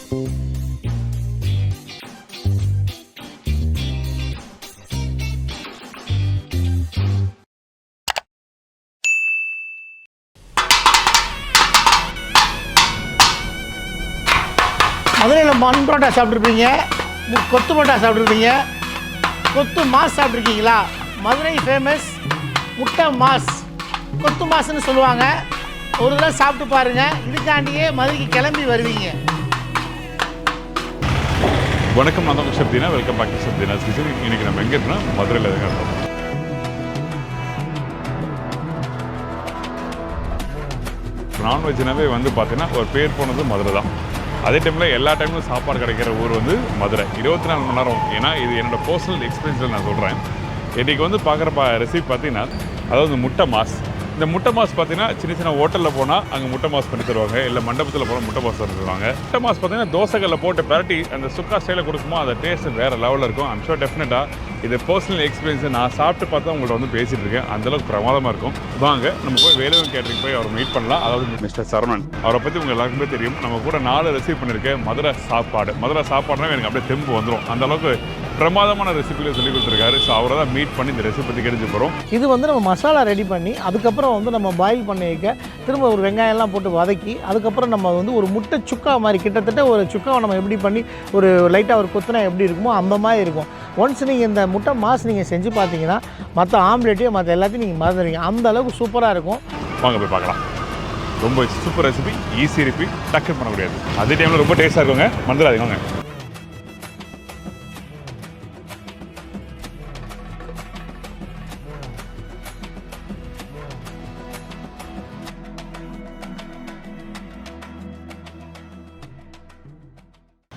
மதுரையில் மண் பரோட்டா சாப்பிட்ருப்பீங்க, கொத்து பரோட்டா சாப்பிட்ருப்பீங்க, கொத்து மாஸ் சாப்பிட்ருக்கீங்களா? மதுரை ஃபேமஸ் முட்டை மாஸ், கொத்து மாஸ்ன்னு சொல்லுவாங்க. ஒரு தடவை சாப்பிட்டு பாருங்கள், இதுக்காண்டியே மதுரைக்கு கிளம்பி வருவீங்க. வணக்கம், நான் தான் Sabdina. Welcome back to Sabdina kitchen. இன்னைக்கு நம்ம எங்கே இருக்கோம்னா மதுரையில் தான் இருக்கோம். நான்வெஜ்னாவே வந்து பார்த்தீங்கன்னா ஒரு பேர் போனது மதுரை தான். அதே டைமில் எல்லா டைம்லும் சாப்பாடு கிடைக்கிற ஊர் வந்து மதுரை. 24 மணி நேரம். ஏன்னா இது என்னோடய பர்சனல் எக்ஸ்பீரியன்ஸில் நான் சொல்கிறேன். இன்றைக்கி வந்து பார்க்குற ரெசிபி பார்த்தீங்கன்னா, அதாவது முட்டை மாஸ். இந்த முட்டை மாஸ் பார்த்தீங்கன்னா சின்ன சின்ன ஹோட்டலில் போனால் அங்கே முட்டை மாஸ் பண்ணி தருவாங்க, இல்லை மண்டபத்தில் போனால் முட்டை மாஸ் பண்ணி தருவாங்க. முட்டை மாஸ் பார்த்தீங்கன்னா தோசைகளில் போட்டு பரட்டி அந்த சுக்கா ஸ்டைலில் கொடுக்கும்போது அந்த டேஸ்ட்டு வேறு லெவலில் இருக்கும். ஐம் ஷூர் டெஃபினட்டாக இது பர்சனல் எக்ஸ்பீரியன்ஸை நான் சாப்பிட்டு பார்த்தா உங்கள்கிட்ட வந்து பேசிகிட்டு இருக்கேன். அந்தளவுக்கு பிரமாதமாக இருக்கும். வாங்க நம்ம போய் வேலவன் கேட்டரிங் போய் அவர் மீட் பண்ணலாம். அதாவது மிஸ்டர் சரவணன், அவரை பற்றி உங்கள் எல்லாருக்குமே தெரியும். நம்ம கூட 4 ரெசிபி பண்ணியிருக்கேன். மதுரை சாப்பாடுனா எனக்கு அப்படியே தெம்பு வந்துடும். அந்தளவுக்கு பிரமாதமான ரெசிபிகளை சொல்லி கொடுத்துருக்காரு. ஸோ அவரை தான் மீட் பண்ணி இந்த ரெசிபி பற்றி கிடைச்சி போகிறோம். இது வந்து நம்ம மசாலா ரெடி பண்ணி அதுக்கப்புறம் வந்து நம்ம பாயில் பண்ணி வைக்க திரும்ப ஒரு வெங்காயம்லாம் போட்டு வதக்கி அதுக்கப்புறம் நம்ம வந்து ஒரு முட்டை சுக்கா மாதிரி, கிட்டத்தட்ட ஒரு சுக்காவை நம்ம எப்படி பண்ணி ஒரு லைட்டாக ஒரு கொத்துனா எப்படி இருக்குமோ அந்த மாதிரி இருக்கும். ஒன்ஸ் நீங்கள் இந்த முட்டை மாஸ் நீங்கள் செஞ்சு பார்த்தீங்கன்னா மற்ற ஆம்லேட்டையும் மற்ற எல்லாத்தையும் நீங்கள் மறந்துடுவீங்க. அந்த அளவுக்கு சூப்பராக இருக்கும். வாங்க போய் பார்க்கலாம். ரொம்ப சூப்பர் ரெசிபி, ஈஸி ரெசிபி, டக்குன்னு பண்ண முடியாது. அதே டைமில் ரொம்ப டேஸ்ட்டாக இருக்குங்க. மறந்துடாதீங்க.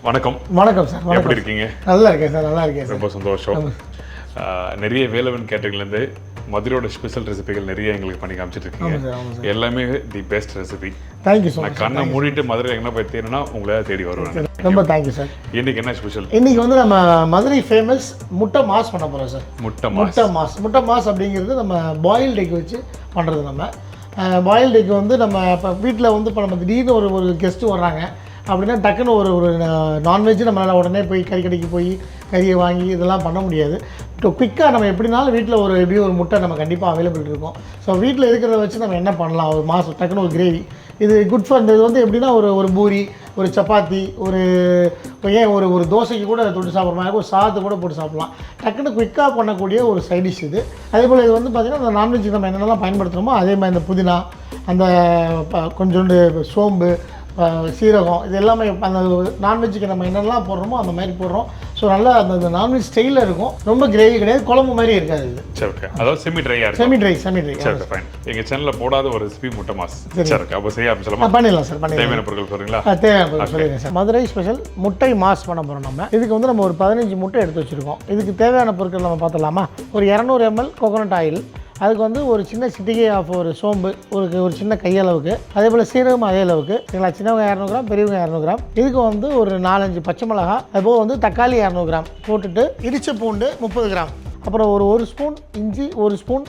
வணக்கம். வணக்கம் சார். எப்படி இருக்கீங்க? நல்லா இருக்கேன் சார். நல்லா இருக்கேன் சார். ரொம்ப சந்தோஷம். நிறைய வேலவன் கேட்டரிங்லேருந்து மதுரையோட ஸ்பெஷல் ரெசிபிகள் நிறைய எங்களுக்கு பண்ணி காமிச்சிட்டு இருக்கீங்க. எல்லாமே the best recipe. Thank you so much. நான் கண்ணை மூடிட்டு மதுரை எங்கே போய் தேடினா உங்களை தேடி வருவேன். ரொம்ப தேங்க்யூ சார். இன்னைக்கு என்ன ஸ்பெஷல்? இன்னைக்கு வந்து நம்ம மதுரை ஃபேமஸ் முட்டை மாஸ் பண்ண போகிறோம் சார். முட்டை மாஸ் அப்படிங்கிறது நம்ம பாயில்டு எக் வச்சு பண்ணுறது. நம்ம பாயில்டு எக் வந்து நம்ம இப்போ வீட்டில் வந்து இப்போ நம்ம திடீர்னு ஒரு கெஸ்ட்டு வர்றாங்க அப்படின்னா டக்குன்னு ஒரு நான்வெஜ்ஜு நம்மளால் உடனே போய் கறிக்கடைக்கு போய் கறியை வாங்கி இதெல்லாம் பண்ண முடியாது. இப்போ குயிக்காக நம்ம எப்படினாலும் வீட்டில் எப்படியும் ஒரு முட்டை நம்ம கண்டிப்பாக அவைலபிள் இருக்கும். ஸோ வீட்டில் இருக்கிறத வச்சு நம்ம என்ன பண்ணலாம், ஒரு மாதம் டக்குன்னு ஒரு கிரேவி. இது குட் ஃபார் இது வந்து எப்படின்னா ஒரு பூரி, ஒரு சப்பாத்தி, ஒரு தோசைக்கு கூட தொட்டு சாப்பிட்ற மாதிரி, ஒரு சாதத்தை கூட போட்டு சாப்பிட்லாம். டக்குன்னு குயிக்காக பண்ணக்கூடிய ஒரு சைட் டிஷ் இது. அதே போல் இது வந்து பார்த்திங்கன்னா அந்த நான்வெஜ்ஜுக்கு நம்ம என்னென்னலாம் பயன்படுத்துகிறோமோ அதே மாதிரி இந்த புதினா, அந்த கொஞ்சோண்டு சோம்பு, சீரகம், இது எல்லாமே அந்த நான்வெஜ்ஜுக்கு நம்ம என்னெல்லாம் போடுறோமோ அந்த மாதிரி போடுறோம். ஸோ நல்லா அந்த நான்வெஜ் ஸ்டைலில் இருக்கும். ரொம்ப கிரேவி கிடையாது, குழம்பு மாதிரி இருக்காது இது. சரி, ஓகே. அதாவது செமி ட்ரை. சரி, ஃபைன். எங்கள் சேனலில் போடாத ஒரு ரெசிபி முட்டை மாஸ். சரி, அப்போ செய்ய ஆரம்பிச்சலாமா? பண்ணிடலாம் சார். தேவையான பொருட்கள் சொல்கிறீங்களா? தேவையான பொருட்கள் சொல்லுங்கள் சார். மதுரை ஸ்பெஷல் முட்டை மாஸ் பண்ண போகிறோம். நம்ம இதுக்கு வந்து நம்ம ஒரு 15 முட்டை எடுத்து வச்சுருக்கோம். இதுக்கு தேவையான பொருட்கள் நம்ம பார்த்துடலாமா? ஒரு 200 ml கோகோனட் ஆயில், அதுக்கு வந்து ஒரு சின்ன சிட்டிகை ஆஃப் ஒரு சோம்பு, ஒரு சின்ன கையளவுக்கு, அதே போல் சீரகம் அதே அளவுக்கு, சரிங்களா? சின்னவங்க 200 கிராம், பெரியவங்க 200 கிராம். இதுக்கு வந்து ஒரு 4-5 பச்சை மிளகா, அதுபோல் வந்து தக்காளி 200 கிராம் போட்டுட்டு, இடிச்ச பூண்டு 30 கிராம், அப்புறம் ஒரு ஸ்பூன் இஞ்சி, 1 ஸ்பூன்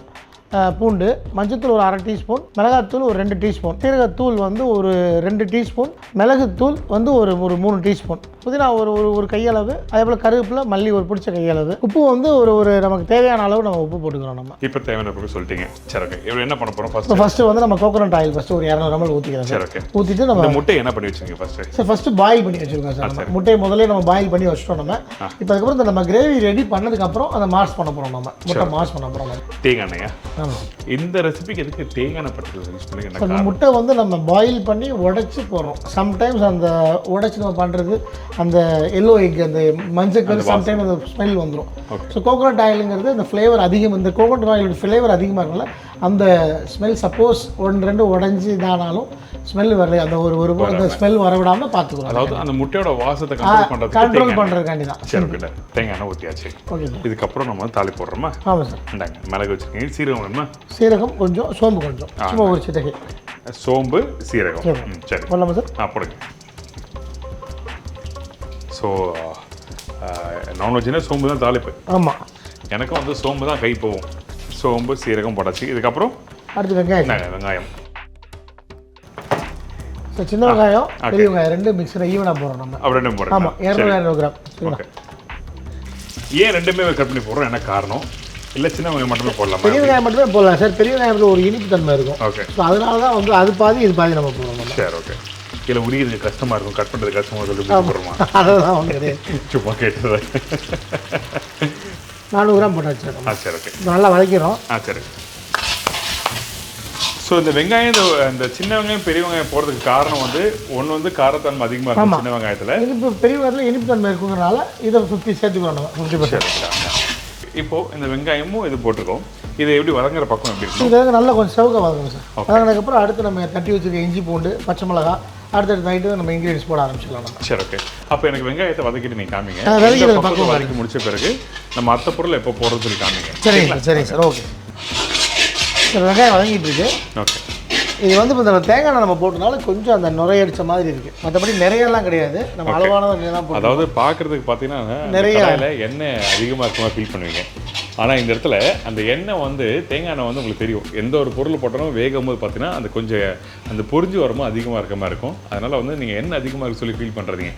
பூண்டு, மஞ்சத்தூள் ஒரு 1/2 டீஸ்பூன், மிளகாத்தூள் ஒரு 2 டீஸ்பூன், சீரகத்தூள் வந்து ஒரு 2 டீஸ்பூன், மிளகுத்தூள் வந்து ஒரு 3 டீஸ்பூன், புதினா ஒரு கையளவு, அதே போல் கருவேப்பிலை, மல்லி ஒரு பிடிச்ச கையளவு, உப்பு வந்து ஒரு நமக்கு தேவையான அளவு நம்ம உப்பு போட்டுக்கிறோம். நம்ம இப்போ தேவையான பொருள் சொல்லிட்டீங்க. சரி, ஓகே. இப்போ என்ன பண்ண போகிறோம்? ஃபர்ஸ்ட் வந்து நம்ம கோகோனட் ஆயில் ஒரு 200 ml ஊற்றிக்கிறோம். சரி, ஓகே. ஊற்றிட்டு நம்ம முட்டை என்ன பண்ணி வச்சுருங்க ஃபர்ஸ்ட் பாயில் பண்ணி வச்சுருக்கோம் சார். முட்டையை முதல்ல நம்ம பாயில் பண்ணி வச்சுட்டோம். நம்ம இப்போ அதுக்கப்புறம் இந்த நம்ம கிரேவி ரெடி பண்ணதுக்கப்புறம் அந்த மாஸ் பண்ண போகிறோம். நம்ம முட்டை மாஸ் பண்ண போகிறோம். தேங்காய் எண்ணெயா? இந்த ரெசிபிக்கு எதுக்கு தேங்காய் பட்டை யூஸ் பண்ணுங்க? அந்த முட்டை வந்து நம்ம பாயில் பண்ணி உடைச்சு போடுறோம். சம்டைம்ஸ் அந்த உடைச்சு நம்ம பண்ணுறது அந்த எல்லோ எக், அந்த மஞ்சள் கரு, சம்டைம் அந்த ஸ்மெல் வந்துடும். ஸோ கோகோனட் ஆயிலுங்கிறது அந்த ஃப்ளேவர் அதிகம், இந்த கோகோனட் ஆயிலோட ஃப்ளேவர் அதிகமாக இருக்கனால அந்த ஸ்மெல் சப்போஸ் 1-2 உடஞ்சி இதானாலும் ஸ்மெல் வரல, அந்த அந்த ஸ்மெல் வரவிடாமல் பார்த்துக்கிறோம். அதாவது அந்த முட்டையோட வாசத்தை கண்ட்ரோல் பண்ணுறதுக்காண்டி தான். சரி, ஓகே. தேங்காய் எண்ணெய் ஊற்றியாச்சு. ஓகே. இதுக்கப்புறம் நம்ம வந்து தாளி போடுறோமா? ஆமாம் சார். இந்தாங்க மிளகு வச்சுருக்கீங்க. சீரகம் வேணுமா? சீரகம் கொஞ்சம், சோம்பு கொஞ்சம், சும்மா ஒரு சிட்டகை சோம்பு, சீரகம். சரி, போடலாமா சார்? போடுங்க. ஸோ நான்வெஜ்னா சோம்பு தான் தாளிப்பு. ஆமாம், எனக்கும் வந்து சோம்பு தான் கை போகும். சோம்பு, சீரகம் போடாச்சு. இதுக்கப்புறம் அடுத்து வெங்காயம். ஸோ சின்ன வெங்காயம் பெரிய வெங்காயம் ரெண்டு மிக்சரை ஈவனாக போடுறோம் நம்ம. அப்படி ரெண்டும் போடுறோம். ஆமாம், 200 கிராம். ஓகே. ஏன் ரெண்டுமே கட் பண்ணி போடுறோம், என்ன காரணம்? இல்லை சின்ன வெங்காயம் மட்டுமே போடலாம்? பெரிய வெங்காயம் மட்டுமே போடலாம் சார். பெரிய வெங்காயத்தில் ஒரு இனிப்பு தன்மை இருக்கும். ஓகே. ஸோ அதனால தான் வந்து அது பாதி இது பாதி நம்ம போடுறோம். சரி, ஓகே. இல்லை உரிக்கிறதுக்கு கஷ்டமாக இருக்கும், கட் பண்ணுறது கஷ்டமாக சொல்லி போடுறோமா? அதெல்லாம் ஒன்று கிடையாது. சும்மா கேட்டது. 400 கிராம் போட்டாச்சு. சரி, ஓகே. நல்லா வதக்கிறோம். சரி. ஸோ இந்த வெங்காயம், இந்த சின்ன வெங்காயம் பெரிய வெங்காயம் போடுறதுக்கு காரணம் வந்து ஒன்று வந்து காரத்தன்மை அதிகமாக இருக்கும் சின்ன வெங்காயத்தில். இனிப்பு பெரிய வெங்காயத்தில் இனிப்பு தன்மை இருக்குங்கிறனால இதை 50 சேர்த்துக்கிறோம் நம்ம. 50%. இப்போது இந்த வெங்காயமும் இது போட்டிருக்கோம். இதை எப்படி வதங்குற பக்கம் எப்படி இருக்கும்? இதை நல்லா கொஞ்சம் செவக்க வதங்கணும் சார். வதங்கினதுக்கப்புறம் அடுத்து நம்ம தட்டி வச்சுருக்க இஞ்சி பூண்டு பச்சை மிளகா அடுத்தடுத்து நைட்டு நம்ம இன்க்ரீடியன்ஸ் போட ஆரம்பிச்சிடலாம் நம்ம. சரி, ஓகே. அப்போ எனக்கு வெங்காயத்தை வதக்கிட்டு நீங்கள் காமிங்க. பக்கம் வதக்கி முடிச்ச பிறகு நம்ம மற்ற பொருள் எப்போ போடுறது சொல்லி காமிங்க. சரிங்க சார். ஓகே. வெங்காயம் வதங்கிட்டு இருக்கு. ஓகே. இது வந்து இப்போ இந்த தேங்காய் நம்ம போட்டனால கொஞ்சம் அந்த நுரையடிச்ச மாதிரி இருக்குது. மற்றபடி நிறையெல்லாம் கிடையாது. நம்ம அளவான தான் போடுறோம். அதாவது பார்க்குறதுக்கு பார்த்தீங்கன்னா நிறைய எண்ணெய் அதிகமாக இருக்க மாதிரி ஃபீல் பண்ணுவீங்க. ஆனால் இந்த இடத்துல அந்த எண்ணெய் வந்து தேங்காய் எண்ணெய் வந்து உங்களுக்கு தெரியும். எந்த ஒரு பொருள் போட்டாலும் வேகும் போது பார்த்தீங்கன்னா அந்த கொஞ்சம் அந்த பொரிஞ்சு வரும்போது அதிகமாக இருக்க மாதிரி இருக்கும். அதனால் வந்து நீங்கள் எண்ணெய் அதிகமாக இருக்கு சொல்லி ஃபீல் பண்ணுறீங்க.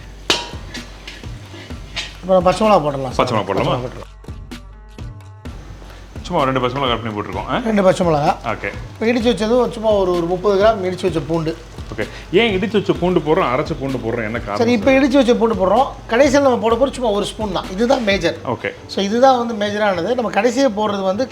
அப்புறம் பச்சை மிளகா போடலாம். பச்சை மிளகா போடலாமா? சும்மா 2 பச்சை மிளகா கட் பண்ணி போட்டிருக்கோம். 2 பச்சை மிளகா. ஓகே. இப்போ இடிச்சு வச்சது சும்மா ஒரு 30 கிராம் இடிச்சு வச்ச பூண்டு. ஓகே. ஏன் இடிச்சு வச்ச பூண்டு போடுறோம், அரைச்ச பூண்டு போடுறோம், என்ன காரணம்? சரி, இப்போ இடிச்சு வச்ச பூண்டு போடுறோம். கடைசியில் நம்ம போட போகிற சும்மா 1 ஸ்பூன் தான். இதுதான் மேஜர். ஓகே. ஸோ இதுதான் வந்து மேஜரானது. நம்ம கடைசியாக போடுறது வந்து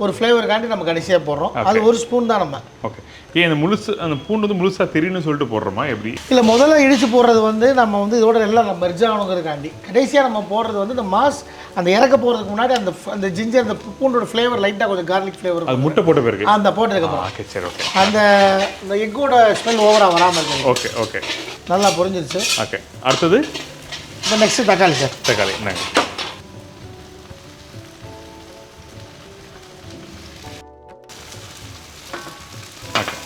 ஒரு ஃப்ளேவருக்காண்டி நம்ம கடைசியாக போடுறோம். அது 1 ஸ்பூன் தான் நம்ம. ஓகே. ஏன் இந்த அந்த பூண்டு வந்து முழுசாக தெரியும்னு சொல்லிட்டு போடுறோமா எப்படி? இல்லை, முதல்ல இடிச்சு போடுறது வந்து நம்ம வந்து இதோட எல்லாம் நம்ம மெர்ஜ் ஆகணுங்கிறதுக்காண்டி. கடைசியாக நம்ம போடுறது வந்து இந்த மாஸ் அந்த இறக்க போகிறதுக்கு முன்னாடி அந்த ஜிஞ்சர் அந்த பூண்டோட ஃப்ளேவர் லைட்டாக கொஞ்சம் கார்லிக் ஃப்ளேவர் அது முட்டை போட்ட பிறகு அந்த போட்டதுக்கப்புறம். ஓகே. சரி, ஓகே. அந்த எக்கோட ஸ்மெல் ஓவராக வராமல் இருக்குது. ஓகே. ஓகே. நல்லா புரிஞ்சிருச்சு. ஓகே. அடுத்தது இப்போ நெக்ஸ்ட்டு தக்காளி சார். தக்காளி என்னங்க? ஓகே.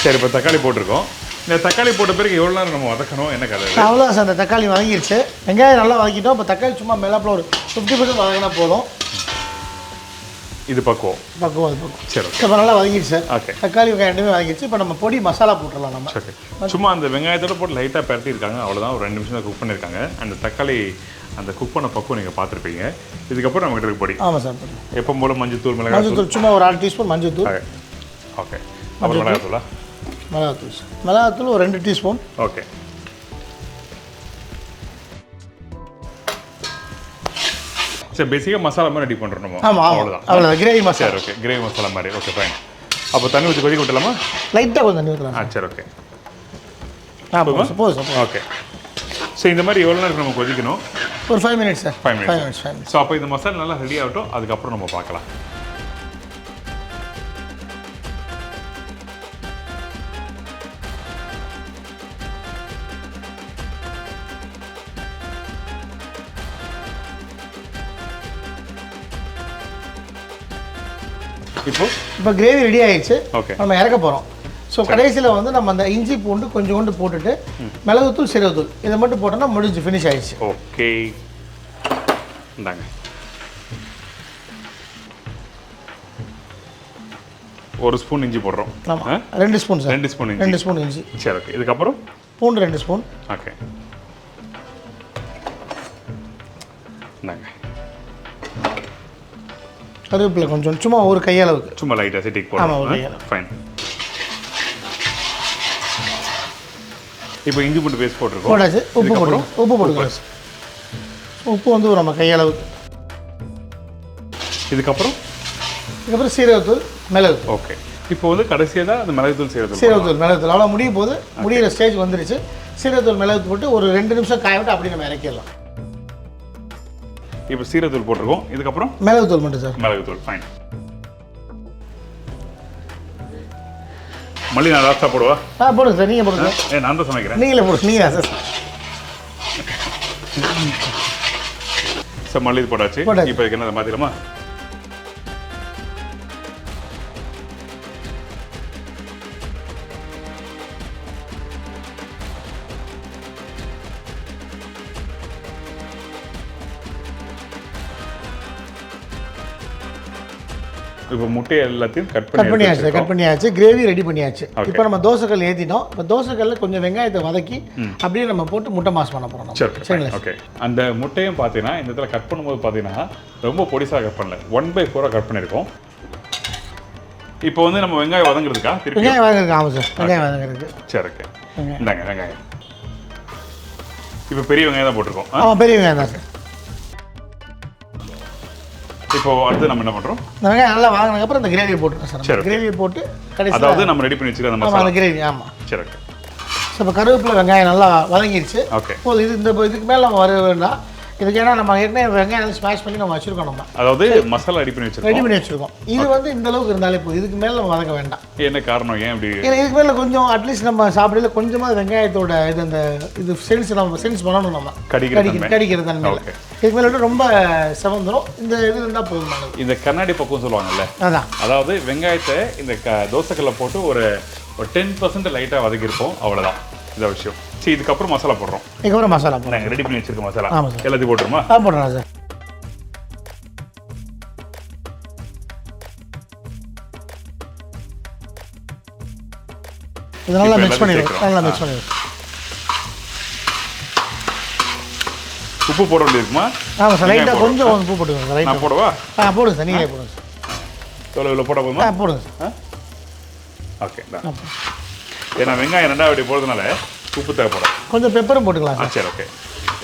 சரி, இப்போ தக்காளி போட்டிருக்கோம். இந்த தக்காளி போட்ட பிறகு எவ்வளோ நேரம் நம்ம வதக்கணும், என்ன கதை? அவ்வளோதான் சார். அந்த தக்காளி வதங்கிருச்சு. வெங்காயம் நல்லா வதக்கிட்டோம். இப்போ தக்காளி சும்மா மேலாப்பில் ஒரு 50% வதங்கினா போதும். இது பக்குவம். சரி, ஓகே. இப்போ நல்லா வதங்கிடுச்சு சார். ஓகே. தக்காளி வெங்காயம் ரெண்டுமே வதங்கிடுச்சு. இப்போ நம்ம பொடி மசாலா போட்டுடலாம் நம்ம. ஓகே. சும்மா அந்த வெங்காயத்தோட போட்டு லைட்டாக பரட்டியிருக்காங்க, அவ்வளோதான். ஒரு 2 நிமிஷம் தான் குக் பண்ணியிருக்காங்க. அந்த தக்காளி அந்த குக் பண்ண பக்குவம் நீங்கள் பார்த்துருப்பீங்க. இதுக்கப்புறம் நம்மகிட்ட இருக்க பொடி. ஆமாம் சார். எப்போ போல மஞ்சத்தூள், மஞ்சத்தூள் சும்மா ஒரு 1/2 டீஸ்பூன் மஞ்சத்தூள். ஓகே. அப்புறம் மிளகாத்தூளா? மிளகாத்தூள் ஒரு 2 டீஸ்பூன். ஓகே. சரி, பேசிக்காக மசாலா மாதிரி ரெடி பண்ணுறோம். ஆமாம், அவ்வளோதான். கிரேவி மசாலா. சரி, ஓகே. கிரேவி மசாலா மாதிரி. Okay, fine. அப்போ தண்ணி ஊற்றி கொதிக்க விட்டலாமா? லைட்டாக கொஞ்சம் தண்ணி ஊற்றலாம். சரி, ஓகே. போதும். ஓகே. ஸோ இந்த மாதிரி எவ்வளோ நேரம் நம்ம கொதிக்கணும்? ஒரு 5 மினிட்ஸ் சார். 5 மினிட்ஸ். ஸோ அப்போ இந்த மசாலா நல்லா ரெடி ஆகட்டும், அதுக்கப்புறம் நம்ம பார்க்கலாம். இப்போ கிரேவி ரெடி ஆயிடுச்சு. ஓகே. நம்ம இறக்க போகிறோம். ஸோ கடைசியில் வந்து நம்ம அந்த இஞ்சி பூண்டு கொஞ்சோண்டு போட்டுட்டு மிளகுத்தூள் சீரகத்தூள் இதை மட்டும் போட்டோம்னா முடிஞ்சு ஃபினிஷ் ஆயிடுச்சு. ஓகே. இந்தாங்க. ஒரு ஸ்பூன் இஞ்சி போடுறோம். ஆமாம், 2 ஸ்பூன் சார். 2 ஸ்பூன் இஞ்சி. 2 ஸ்பூன் இஞ்சி. சரி, ஓகே. இதுக்கப்புறம் பூண்டு 2 ஸ்பூன். ஓகே. இந்தாங்க. கருவேப்பிலை கொஞ்சம் சும்மா ஒரு கையளவுக்கு. சும்மா லைட்டாக சிட்டிக்கு போடலாம். ஆமாம், ஒரு கையளவு. ஃபைன். இப்போ இஞ்சி பூண்டு பேஸ்ட் போட்டுருக்கோம். போட்டாச்சு. உப்பு போட்டுக்கலாம். உப்பு வந்து நம்ம கையளவுக்கு. இதுக்கப்புறம் சீரகத்தூள், மிளகு. ஓகே. இப்போ வந்து கடைசியாக தான் அந்த மிளகுத்தூள் மிளகுத்தூள் அவ்வளோ முடியும் போது முடிகிற ஸ்டேஜ் வந்துருச்சு. சீரகத்தூள் மிளகு போட்டு ஒரு 2 நிமிஷம் காய விட்டு அப்படி நம்ம இறக்கிடலாம். இப்போ சீரகத்தூள் போட்டிருக்கோம். இதுக்கப்புறம் மிளகுத்தூள் மட்டும் சார். மிளகுத்தூள். ஃபைன். மல்லி நான் லாஸ்ட்டாக போடுவா? போடுங்க சார். நீங்கள் போடுங்க. நான் தான் சமைக்கிறேன். நீங்களே போடுங்க. நீங்கள் சார். சார், மல்லி போட்டாச்சு. இப்போ இதுக்கு என்ன மாற்றிடலாமா? இப்போ முட்டையை எல்லாத்தையும் கட் பண்ணியாச்சு கிரேவி ரெடி பண்ணியாச்சு. இப்போ நம்ம தோசைக்கல் ஏற்றிட்டோம். இப்போ தோசைக்கல்ல கொஞ்சம் வெங்காயத்தை வதக்கி அப்படியே நம்ம போட்டு முட்டை மாஸ் பண்ண போகிறோம். சரிங்களா? ஓகே. அந்த முட்டையும் பார்த்தீங்கன்னா இந்த இடத்துல கட் பண்ணும்போது பார்த்தீங்கன்னா ரொம்ப பொடிசாக கட் பண்ணல, 1/4 கட் பண்ணியிருக்கோம். இப்போ வந்து நம்ம வெங்காயம் வதங்குறதுக்கா? வெங்காயம் வதங்குறதுக்கு. ஆமாம் சார், வெங்காயம் வதங்குறதுக்கு. சரி, ஓகே. இந்தாங்க வெங்காயம். இப்போ பெரிய வெங்காயம் தான் போட்டிருக்கோம். ஆமாம், பெரிய வெங்காயம் தான் சார். இப்போ அடுத்து நம்ம என்ன பண்ணுறோம்? இந்த வெங்காயம் நல்லா வாங்கினதுக்கு அப்புறம் இந்த கிரேவியை போட்டுருக்கோம் சார். சரி, கிரேவியை போட்டு கடைசி அதாவது நம்ம ரெடி பண்ணி வச்சுருக்க அந்த மசாலா கிரேவி. ஆமாம், சரி, ஓகே. இப்போ கருவேப்பிலை வெங்காயம் நல்லா வதங்கிடுச்சு. ஓகே. இப்போ இதுக்கு மேலே நம்ம வர வேண்டாம். இதுக்கு ஏன்னா நம்ம ஏற்கனவே வெங்காயம் ஸ்மாஷ் பண்ணி நம்ம வச்சிருக்கோம். நம்ம அதாவது மசாலா ரெடி பண்ணி வச்சிருக்கோம். இது வந்து இந்த அளவுக்கு இருந்தாலே போதும். இதுக்கு மேலே நம்ம வதக்க வேண்டாம். என்ன காரணம்? ஏன் அப்படி? ஏன்னா இதுக்கு மேலே கொஞ்சம் அட்லீஸ்ட் நம்ம சாப்பிடல கொஞ்சமாக வெங்காயத்தோட இது சென்ஸ் நம்ம சென்ஸ் பண்ணணும். நம்ம கடிக்கிற தன்மை. இதுக்கு மேலே ரொம்ப செவந்துடும். இந்த இது இருந்தால் போதுமானது. இந்த கண்ணாடி பக்கம் சொல்லுவாங்கல்ல, அதாவது வெங்காயத்தை இந்த தோசைக்கல்ல போட்டு ஒரு 10% லைட்டாக வதக்கியிருப்போம், அவ்வளோதான் இந்த விஷயம். சரி, இதுக்கப்புறம் மசாலா போடுறோம். இதுக்கப்புறம் மசாலா போடுறோம். நாங்கள் ரெடி பண்ணி வச்சிருக்க மசாலா. ஆமாம் சார். எல்லாத்தையும் போட்டுருமா? போடுறோம் சார். இது நல்லா மிக்ஸ் பண்ணிடுறோம். உப்பு போட வேண்டியிருக்குமா? ஆமாம் சார், லைட்டாக கொஞ்சம் உப்பு போட்டுக்கோங்க சார். நான் போடவா? போடுங்க சார், நீங்களே போடுங்க சார். இவ்வளோ போட போதுமா? போடுங்க சார். ஓகே. ஏன்னா வெங்காயம் 2வது போடுறதுனால உப்பு தேவைப்படும். கொஞ்சம் பெப்பரும் போட்டுக்கலாம் சார். சரி, ஓகே.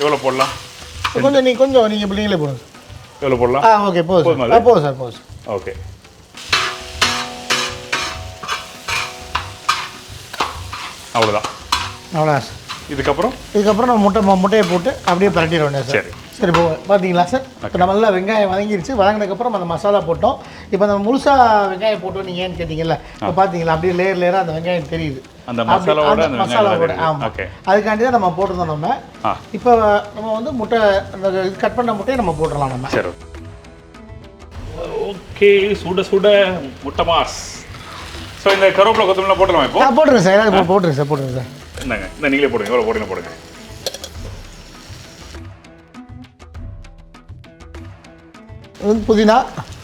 எவ்வளோ போடலாம்? கொஞ்சம் நீங்கள் நீங்களே போடுங்க சார். எவ்வளோ போடலாம்? ஓகே, போதும் சார். போதும். ஓகே. அவ்வளோதான் சார். இதுக்கப்புறம் நம்ம முட்டையை போட்டு அப்படியே பரட்டிட வேண்டியது சார். சரி, பார்த்தீங்களா சார்? இப்போ நம்ம நல்லா வெங்காயம் வதங்கிடுச்சு. வதங்கினதுக்கப்புறம் அந்த மசாலா போட்டோம். இப்போ நம்ம முழுசாக வெங்காயம் போட்டோம் நீங்கள் ஏன்னு கேட்டிங்கல்ல, இப்போ பார்த்தீங்களா அப்படியே லேயராக அந்த வெங்காயம் தெரியுது. அந்த மசாலாவோட. ஆமாம், அதுக்காண்டி தான் நம்ம போட்டிருந்தோம். நம்ம இப்போ நம்ம வந்து முட்டை அந்த கட் பண்ண முட்டையை நம்ம போட்டுடலாம் நம்ம. சரி, ஓகே. சுட முட்டை மாஸ். ஸோ இந்த கருவேப்பிலை கொத்தமல்லி போட்டுடலாம். இப்போ போட்டுருங்க சார். போட்டுருங்க சார். இந்தாங்க, இந்த நீங்களே போடுங்க. எவ்வளோ போடுங்க. புதினா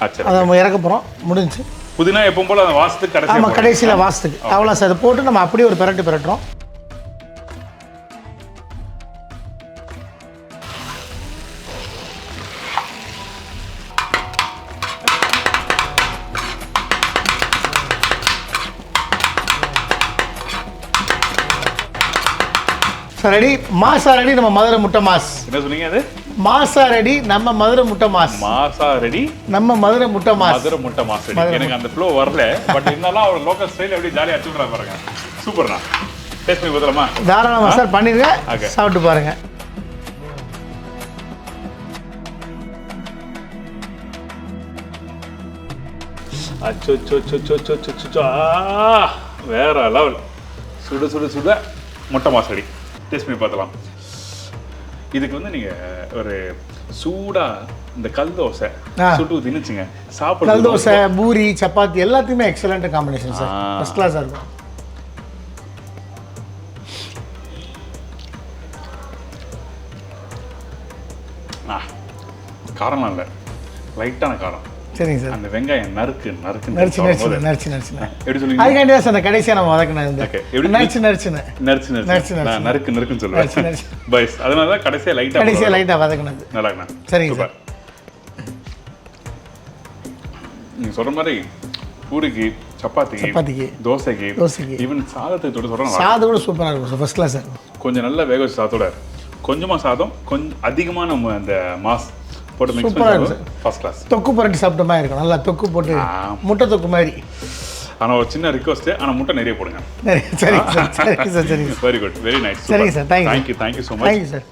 அதை நம்ம இறக்க போகிறோம். முடிஞ்சு புதினா எப்பவும் போல் அந்த வாசத்துக்கு கடைசியில் வாசத்துக்கு அவ்வளோ சார். அதை போட்டு நம்ம அப்படியே ஒரு பெரட்டுறோம். சார் ரெடி, மாசா ரெடி. நம்ம மதுரை முட்டை மாஸ். என்ன சொன்னீங்க? அது மாசா ரெடி, நம்ம மதுரை முட்டை மாஸ். மாசா ரெடி, நம்ம மதுரை முட்டை மாஸ். மதுரை முட்டை மாஸ். எனக்கு அந்த ஃப்ளோ வரல, பட் இருந்தாலும் அவர் லோக்கல் ஸ்டைல் எப்படி ஜாலியாக அடிச்சுடுறா பாருங்க. சூப்பர்ண்ணா. டேஸ்ட் பண்ணி ஊற்றலாமா? தாராளமா சார், பண்ணிடுங்க. சாப்பிட்டு பாருங்க. அச்சோ, வேற லெவல். சுட முட்டை மாஸ் ரெடி. டேஸ்ட் பண்ணி பார்த்தலாம். இதுக்கு வந்து நீங்கள் ஒரு சூடாக இந்த கல் தோசை சுட்டு திணிச்சுங்க சாப்பிட. கல் தோசை, பூரி, சப்பாத்தி எல்லாத்தையுமே எக்ஸலண்ட் காம்பினேஷன் சார். ஃபர்ஸ்ட் கிளாஸாக இருக்கும். காரம்லாம் இல்லை, லைட்டான காரம். சரிங்க சார். அந்த வெங்காயம் நறுக்கு எப்படி சொல்லுங்க? அதுக்காண்டி தான் சார் அந்த கடைசியாக நம்ம வதக்கினது. நறுக்குன்னு சொல்லுவேன் பைஸ். அதனால தான் கடைசியாக லைட்டாக வதக்கினது. நல்லா. சரிங்க சார். நீங்கள் சொல்கிற மாதிரி பூரிக்கு, சப்பாத்திக்கு, தோசைக்கு, ஈவன் சாதத்துக்கு தொட்டு சொல்கிறேன். சாதம் கூட சூப்பராக இருக்கும் சார். First class sir. கொஞ்சம் நல்ல வேக வச்சு சாதத்தோட கொஞ்சமாக சாதம், கொஞ்சம் அதிகமாக நம்ம அந்த மாஸ் போட்டு மிக்ஸ் பண்ணி ஃபர்ஸ்ட் கிளாஸ். தொக்கு புரட்டி சாப்பிட்ட மாதிரி இருக்கும். நல்லா தொக்கு போட்டு முட்டை தொக்கு மாதிரி. ஆனால் ஒரு சின்ன ரிக்வஸ்ட், ஆனால் முட்டை நிறைய போடுங்க. சரிங்க sir. Very good, very nice. சரிங்க sir. Thank you so much. Thank you sir.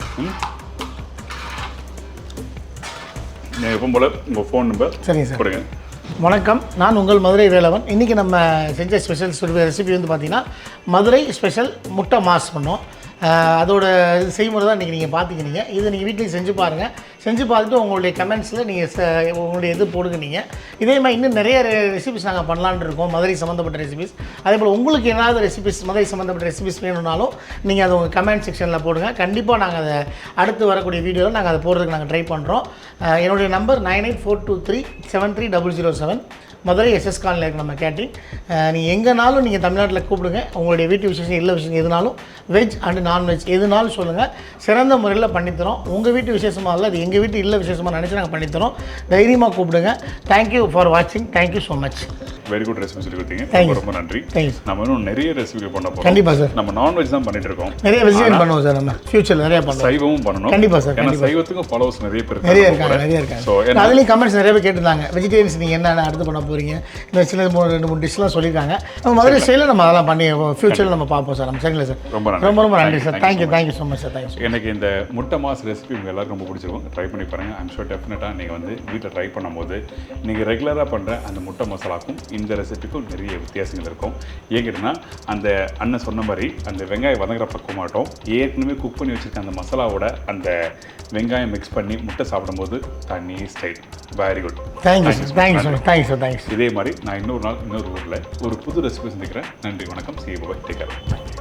நீங்கள் எப்பவும் போல் உங்கள் ஃபோன் நம்பர் சரிங்க சார் கொடுங்க. வணக்கம், நான் உங்கள் மதுரை வேலவன். இன்றைக்கி நம்ம செஞ்ச ஸ்பெஷல் ரெசிபி வந்து பார்த்திங்கன்னா மதுரை ஸ்பெஷல் முட்டை மாஸ் பண்ணோம். அதோட இது செய்முறை தான் இன்றைக்கி நீங்கள் பார்த்துக்கினீங்க. இதை நீங்கள் வீட்லேயும் செஞ்சு பாருங்கள். செஞ்சு பார்த்துட்டு உங்களுடைய கமெண்ட்ஸில் நீங்கள் உங்களுடைய இது போடுங்க. நீங்கள் இதே மாதிரி இன்னும் நிறைய ரெசிபிஸ் நாங்கள் பண்ணலான்னு இருக்கோம், மதுரை சம்மந்தப்பட்ட ரெசிபிஸ். அதே போல் உங்களுக்கு ஏதாவது ரெசிபிஸ் மதுரை சம்மந்தப்பட்ட ரெசிபிஸ் வேணும்னாலும் நீங்கள் அதை உங்கள் கமெண்ட் செக்ஷனில் போடுங்க. கண்டிப்பாக நாங்கள் அதை அடுத்து வரக்கூடிய வீடியோவில் நாங்கள் அதை போடுறதுக்கு நாங்கள் ட்ரை பண்ணுறோம். என்னுடைய நம்பர் 9842373007. மதுரை எஸ்எஸ் காலனியில் இருக்க நம்ம கேட்டரிங். நீங்கள் எங்கேனாலும் நீங்கள் தமிழ்நாட்டில் கூப்பிடுங்க. உங்களுடைய வீட்டு விசேஷம் இல்லை விசேஷம் எதுனாலும் வெஜ் அண்ட் நான்வெஜ் எதுனாலும் சொல்லுங்கள், சிறந்த முறையில் பண்ணித்தரோம். உங்கள் வீட்டு விசேஷமாக இல்லை, அது எங்கள் வீட்டு இல்லை விசேஷமாக நினச்சி நாங்கள் பண்ணித்தரோம். தைரியமாக கூப்பிடுங்க. தேங்க்யூ ஃபார் வாட்சிங். Thank you so much. Very good recipe சொல்லி கொடுத்தீங்க, ரொம்ப நன்றி. நம்ம இன்னும் நிறைய ரெசிபிகள் பண்ண போகிறோம். கண்டிப்பாக சார். நம்ம நான்வெஜ் தான் பண்ணிட்டு இருக்கோம், நிறைய வெஜிடேரியன் பண்ணுவோம் சார். நம்ம ஃபியூச்சரில் நிறைய பண்ணுவோம். சைவமும் பண்ணணும். கண்டிப்பாக சார். ஏன்னா சைவத்துக்கும் ஃபாலோவர்ஸ் நிறைய பேர் இருக்காங்க. ஸோ அதுலேயும் கமெண்ட்ஸ் நிறைய பேர் கேட்டிருந்தாங்க, வெஜிடேரியன்ஸ் நீங்கள் என்ன அடுத்து பண்ண போகிறீங்க, இந்த சில 2-3 டிஷ்லாம் சொல்லியிருக்காங்க. நம்ம மதுரை ஸ்டைலில் நம்ம அதெல்லாம் பண்ணி ஃபியூச்சரில் நம்ம பார்ப்போம் சார். நம்ம சரிங்களா சார்? ரொம்ப நன்றி sir. Thank you so much sir. Thank you. எனக்கு இந்த முட்டை மாஸ் ரெசிபி உங்கள் எல்லாருக்கும் ரொம்ப பிடிச்சிருக்கும். ட்ரை பண்ணி பாருங்கள். ஐம் ஷூர் டெஃபினட்டாக நீங்கள் வந்து வீட்டில் ட்ரை பண்ணும்போது நீங்கள் ரெகுலராக பண்ணுற அந்த முட்டை மசாலாக்கும் இந்த ரெசிபிக்கும் நிறைய வித்தியாசங்கள் இருக்கும். ஏங்கிட்டனா அந்த அண்ணன் சொன்ன மாதிரி அந்த வெங்காயம் வதங்குற பக்குவமாகட்டும், ஏற்கனவே குக் பண்ணி வச்சுருக்க அந்த மசாலாவோட அந்த வெங்காயம் மிக்ஸ் பண்ணி முட்டை சாப்பிடும்போது தனி style. Very good. Thank you sir. இதே மாதிரி நான் இன்னொரு நாள் இன்னொரு ஊரில் ஒரு புது ரெசிபி சந்திக்கிறேன். நன்றி, வணக்கம். See you, bye. Take care.